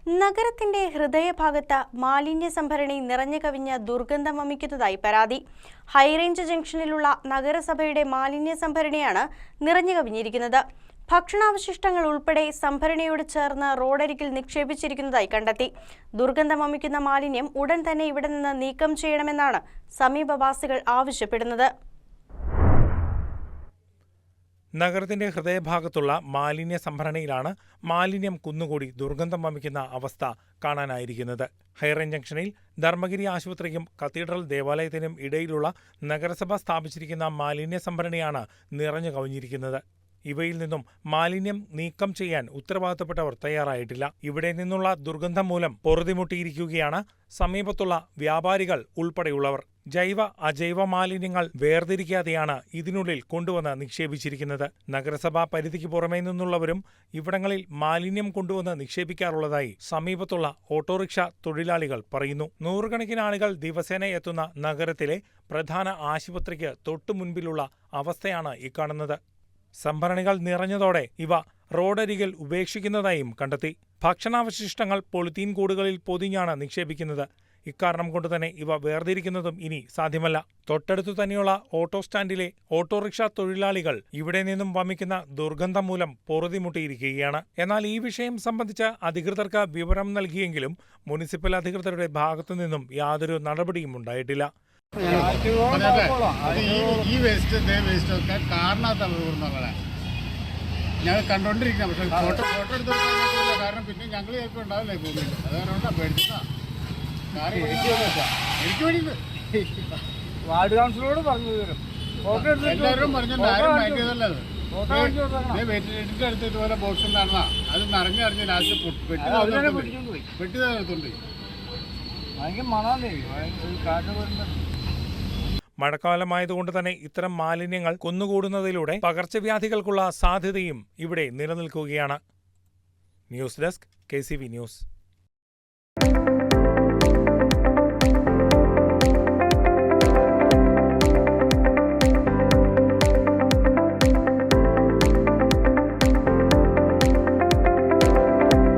നഗരത്തിന്റെ ഹൃദയഭാഗത്ത് മാലിന്യ സംഭരണി നിറഞ്ഞു കവിഞ്ഞ ദുർഗന്ധം വമിക്കുന്നതായി പരാതി. ഹൈറേഞ്ച് ജംഗ്ഷനിലുള്ള നഗരസഭയുടെ മാലിന്യ സംഭരണിയാണ് നിറഞ്ഞു കവിഞ്ഞിരിക്കുന്നത്. ഭക്ഷണാവശിഷ്ടങ്ങൾ ഉൾപ്പെടെ സംഭരണിയോട് ചേർന്ന് റോഡരികിൽ നിക്ഷേപിച്ചിരിക്കുന്നതായി കണ്ടെത്തി. ദുർഗന്ധം വമിക്കുന്ന മാലിന്യം ഉടൻ തന്നെ ഇവിടെ നിന്ന് നീക്കം ചെയ്യണമെന്നാണ് സമീപവാസികൾ ആവശ്യപ്പെടുന്നത്. നഗരത്തിന്റെ ഹൃദയഭാഗത്തുള്ള മാലിന്യ സംഭരണിയിലാണ് മാലിന്യം കുന്നുകൂടി ദുർഗന്ധം വമിക്കുന്ന അവസ്ഥ കാണാനായിരിക്കുന്നത്. ഹൈറേഞ്ച് ജംഗ്ഷനിൽ ധർമ്മഗിരി ആശുപത്രിക്കും കത്തീഡ്രൽ ദേവാലയത്തിനും ഇടയിലുള്ള നഗരസഭ സ്ഥാപിച്ചിരിക്കുന്ന മാലിന്യ സംഭരണിയാണ് നിറഞ്ഞു കവിഞ്ഞിരിക്കുന്നത്. ഇവയിൽ നിന്നും മാലിന്യം നീക്കം ചെയ്യാൻ ഉത്തരവാദിത്തപ്പെട്ടവർ തയ്യാറായിട്ടില്ല. ഇവിടെ നിന്നുള്ള ദുർഗന്ധം മൂലം പൊറുതിമുട്ടിയിരിക്കുകയാണ് സമീപത്തുള്ള വ്യാപാരികൾ ഉൾപ്പെടെയുള്ളവർ. ജൈവ അജൈവ മാലിന്യങ്ങൾ വേർതിരിക്കാതെയാണ് ഇതിനുള്ളിൽ കൊണ്ടുവന്ന് നിക്ഷേപിച്ചിരിക്കുന്നത്. നഗരസഭാ പരിധിക്ക് പുറമേ നിന്നുള്ളവരും ഇവിടങ്ങളിൽ മാലിന്യം കൊണ്ടുവന്ന് നിക്ഷേപിക്കാറുള്ളതായി സമീപത്തുള്ള ഓട്ടോറിക്ഷ തൊഴിലാളികൾ പറയുന്നു. നൂറുകണക്കിന് ആളുകൾ ദിവസേന എത്തുന്ന നഗരത്തിലെ പ്രധാന ആശുപത്രിക്ക് തൊട്ടുമുൻപിലുള്ള അവസ്ഥയാണ് ഇക്കാണുന്നത്. സംഭരണികൾ നിറഞ്ഞതോടെ ഇവ റോഡരികിൽ ഉപേക്ഷിക്കുന്നതായും കണ്ടെത്തി. ഭക്ഷണാവശിഷ്ടങ്ങൾ പോളിത്തീൻ കൂടുകളിൽ പൊതിഞ്ഞാണ് നിക്ഷേപിക്കുന്നത്. ഇക്കാരണം കൊണ്ടുതന്നെ ഇവ വേർതിരിക്കുന്നതും ഇനി സാധ്യമല്ല. തൊട്ടടുത്തു തന്നെയുള്ള ഓട്ടോ സ്റ്റാൻഡിലെ ഓട്ടോറിക്ഷ തൊഴിലാളികൾ ഇവിടെ നിന്നും വമിക്കുന്ന ദുർഗന്ധം മൂലം പൊറുതിമുട്ടിയിരിക്കുകയാണ്. എന്നാൽ ഈ വിഷയം സംബന്ധിച്ച് അധികൃതർക്ക് വിവരം നൽകിയെങ്കിലും മുനിസിപ്പൽ അധികൃതരുടെ ഭാഗത്തുനിന്നും യാതൊരു നടപടിയും ഉണ്ടായിട്ടില്ല. ഈ വേസ്റ്റ് ഒക്കെ കാരണത്താൽ ഞങ്ങൾ കണ്ടോണ്ടിരിക്കണം. പക്ഷെ ഫോട്ടോ എടുത്ത് കാരണം പിന്നെ ഞങ്ങൾ ചിലപ്പോൾ ഉണ്ടാവില്ലേ ഭൂമിയിൽ. അതുകൊണ്ടാണ് പേടിച്ചതാ. എനിക്ക് വേണ്ടിയിട്ട് വാർഡ് കൗൺസിലറോട് പറഞ്ഞു തരും. എല്ലാവരും പറഞ്ഞിട്ടുണ്ട്, ആരും ഭയങ്കരതല്ല. അത് വെറ്റിന്റെ അടുത്ത് ഇതുപോലെ ബോക്സ് ഉണ്ടായിരുന്നാ അത് നിറഞ്ഞറിഞ്ഞ് ലാസ്റ്റ് പെട്ടി തകർത്തുണ്ട്. ഭയങ്കര മണാന്നേ കാറ്റ് വരുന്നത്. മഴക്കാലമായതുകൊണ്ട് തന്നെ ഇത്തരം മാലിന്യങ്ങൾ കുന്നുകൂടുന്നതിലൂടെ പകർച്ചവ്യാധികൾക്കുള്ള സാധ്യതയും ഇവിടെ നിലനിൽക്കുകയാണ്. News desk KCV news.